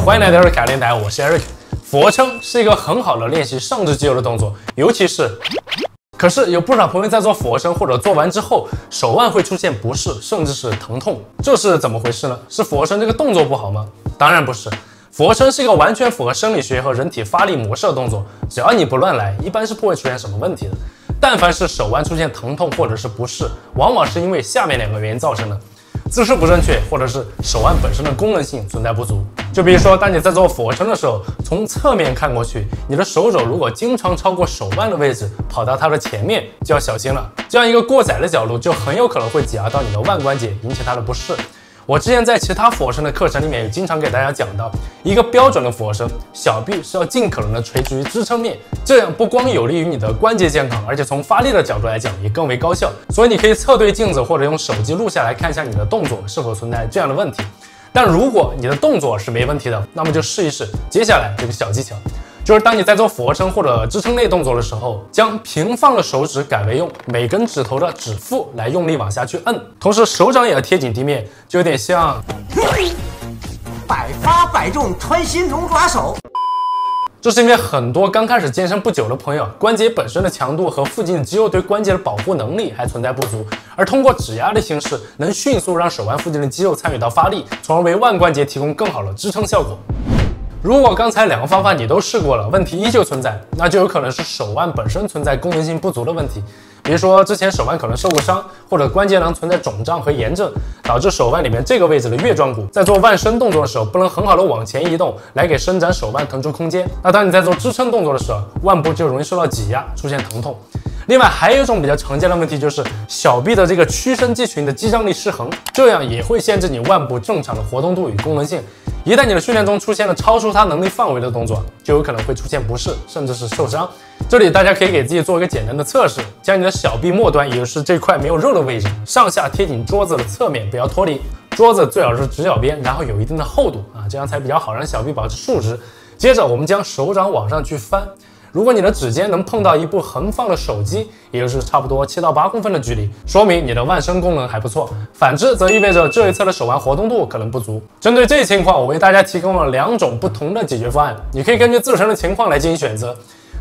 欢迎来到瑞卡电台，我是 Eric。俯卧撑是一个很好的练习上肢肌肉的动作，可是有不少朋友在做俯卧撑或者做完之后，手腕会出现不适，甚至是疼痛，这是怎么回事呢？是俯卧撑这个动作不好吗？当然不是。俯卧撑是一个完全符合生理学和人体发力模式的动作，只要你不乱来，一般是不会出现什么问题的。但凡是手腕出现疼痛或者是不适，往往是因为下面两个原因造成的。姿势不正确，或者是手腕本身的功能性存在不足。就比如说，当你在做俯卧撑的时候，从侧面看过去，你的手肘如果经常超过手腕的位置，跑到它的前面，就要小心了。这样一个过窄的角度，就很有可能会挤压到你的腕关节，引起它的不适。我之前在其他俯卧撑的课程里面也经常给大家讲到，一个标准的俯卧撑，小臂是要尽可能的垂直于支撑面，这样不光有利于你的关节健康，而且从发力的角度来讲也更为高效。所以你可以侧对镜子或者用手机录下来看一下你的动作是否存在这样的问题。但如果你的动作是没问题的，那么就试一试接下来这个小技巧。就是当你在做俯卧撑或者支撑类动作的时候，将平放的手指改为用每根指头的指腹来用力往下去摁，同时手掌也要贴紧地面，就有点像百发百中穿心龙爪手。这是因为很多刚开始健身不久的朋友，关节本身的强度和附近的肌肉对关节的保护能力还存在不足，而通过指压的形式，能迅速让手腕附近的肌肉参与到发力，从而为腕关节提供更好的支撑效果。如果刚才两个方法你都试过了，问题依旧存在，那就有可能是手腕本身存在功能性不足的问题。比如说之前手腕可能受过伤，或者关节囊存在肿胀和炎症，导致手腕里面这个位置的月状骨在做腕伸动作的时候不能很好的往前移动，来给伸展手腕腾出空间。那当你在做支撑动作的时候，腕部就容易受到挤压，出现疼痛。另外还有一种比较常见的问题，就是小臂的这个屈伸肌群的肌张力失衡，这样也会限制你腕部正常的活动度与功能性。一旦你的训练中出现了超出它能力范围的动作，就有可能会出现不适，甚至是受伤。这里大家可以给自己做一个简单的测试，将你的小臂末端，也就是这块没有肉的位置，上下贴紧桌子的侧面，不要脱离。桌子最好是直角边，然后有一定的厚度啊，这样才比较好让小臂保持竖直。接着我们将手掌往上去翻。如果你的指尖能碰到一部横放的手机，也就是差不多7到8公分的距离，说明你的腕伸功能还不错。反之，则意味着这一侧的手腕活动度可能不足。针对这一情况，我为大家提供了2种不同的解决方案，你可以根据自身的情况来进行选择。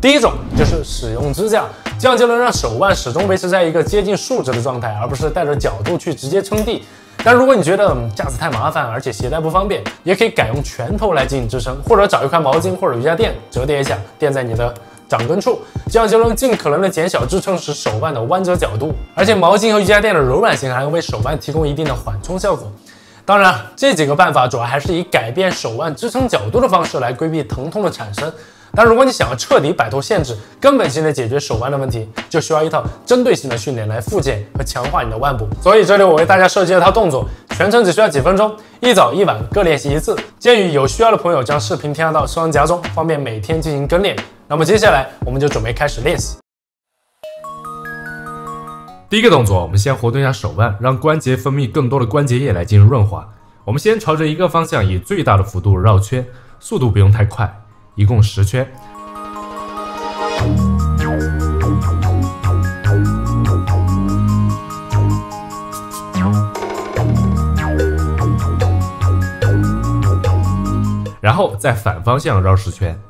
第一种就是使用支架，这样就能让手腕始终维持在一个接近竖直的状态，而不是带着角度去直接撑地。但如果你觉得架子太麻烦，而且携带不方便，也可以改用拳头来进行支撑，或者找一块毛巾或者瑜伽垫折叠一下，垫在你的掌根处，这样就能尽可能的减小支撑时手腕的弯折角度。而且毛巾和瑜伽垫的柔软性还能为手腕提供一定的缓冲效果。当然，这几个办法主要还是以改变手腕支撑角度的方式来规避疼痛的产生。但如果你想要彻底摆脱限制，根本性的解决手腕的问题，就需要一套针对性的训练来复健和强化你的腕部。所以这里我为大家设计了一套动作，全程只需要几分钟，一早一晚各练习一次。建议有需要的朋友将视频添加到收藏夹中，方便每天进行跟练。那么接下来我们就准备开始练习。第一个动作，我们先活动一下手腕，让关节分泌更多的关节液来进行润滑。我们先朝着一个方向以最大的幅度绕圈，速度不用太快，一共10圈。然后再反方向绕10圈。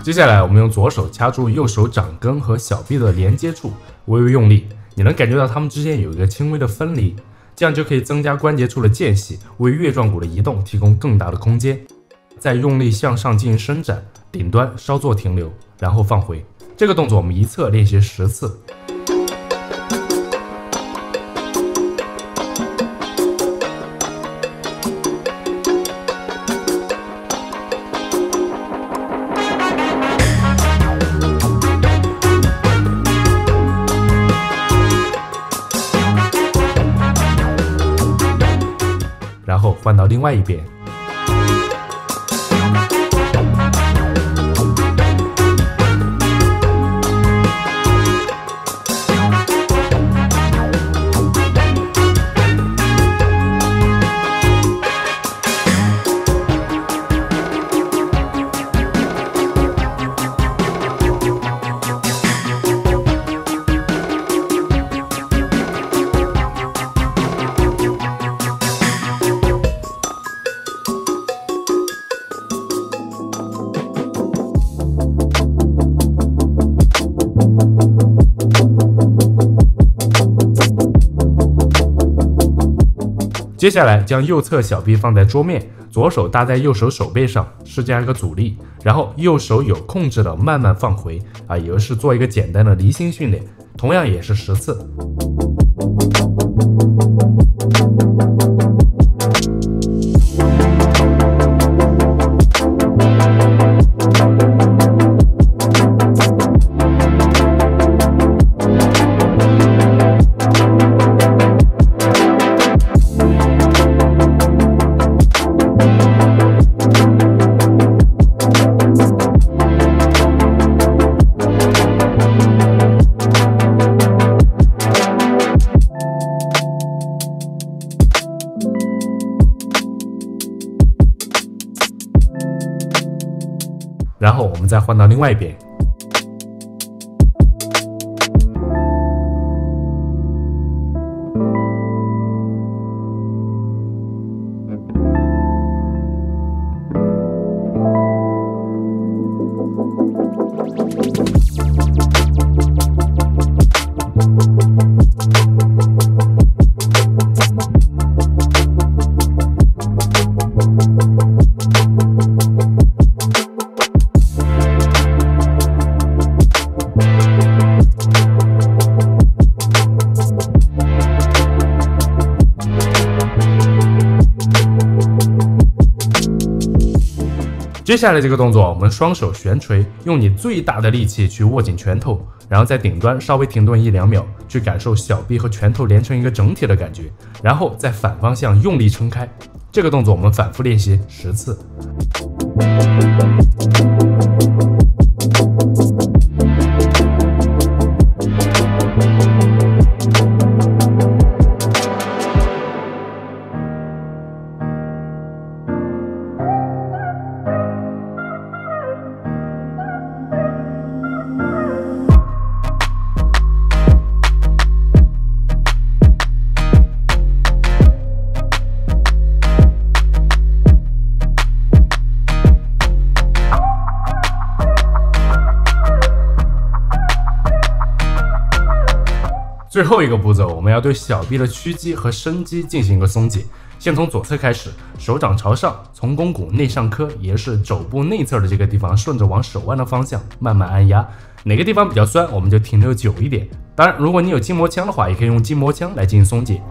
接下来我们用左手掐住右手掌根和小臂的连接处，微微用力，你能感觉到它们之间有一个轻微的分离，这样就可以增加关节处的间隙，为月状骨的移动提供更大的空间。再用力向上进行伸展，顶端稍作停留，然后放回。这个动作我们一侧练习10次。然后换到另外一边。接下来将右侧小臂放在桌面，左手搭在右手手背上，施加一个阻力，然后右手有控制的慢慢放回也就是做一个简单的离心训练，同样也是10次。然后我们再换到另外一边。接下来这个动作，我们双手悬垂，用你最大的力气去握紧拳头，然后在顶端稍微停顿1-2秒，去感受小臂和拳头连成一个整体的感觉，然后在反方向用力撑开。这个动作我们反复练习10次。最后一个步骤，我们要对小臂的屈肌和伸肌进行一个松解。先从左侧开始，手掌朝上，从肱骨内上髁，也是肘部内侧的这个地方，顺着往手腕的方向慢慢按压。哪个地方比较酸，我们就停留久一点。当然，如果你有筋膜枪的话，也可以用筋膜枪来进行松解。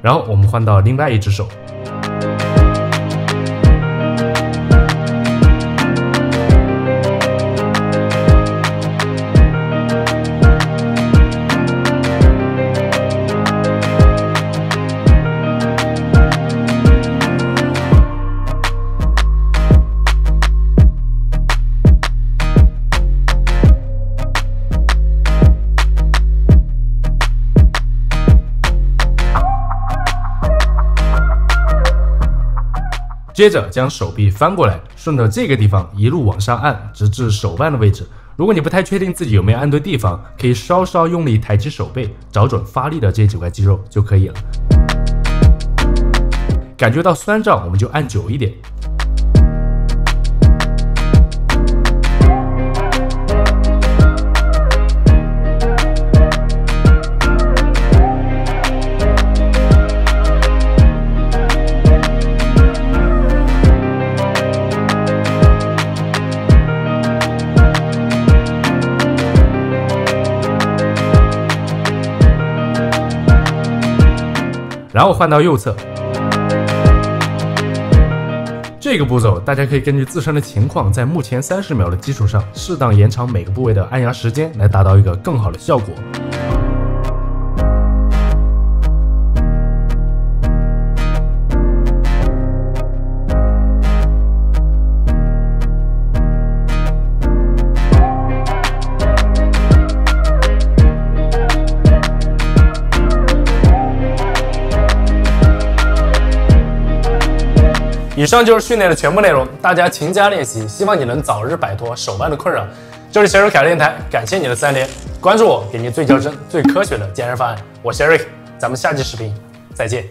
然后我们换到另外一只手，接着将手臂翻过来，顺着这个地方一路往上按，直至手腕的位置。如果你不太确定自己有没有按对地方，可以稍稍用力抬起手背，找准发力的这9块肌肉就可以了。感觉到酸胀，我们就按久一点。然后换到右侧，这个步骤大家可以根据自身的情况，在目前30秒的基础上，适当延长每个部位的按压时间，来达到一个更好的效果。以上就是训练的全部内容，大家勤加练习，希望你能早日摆脱手腕的困扰。这里是 Eric 凯电台，感谢你的3连，关注我，给你最较真、最科学的健身方案。我是 Eric，咱们下期视频再见。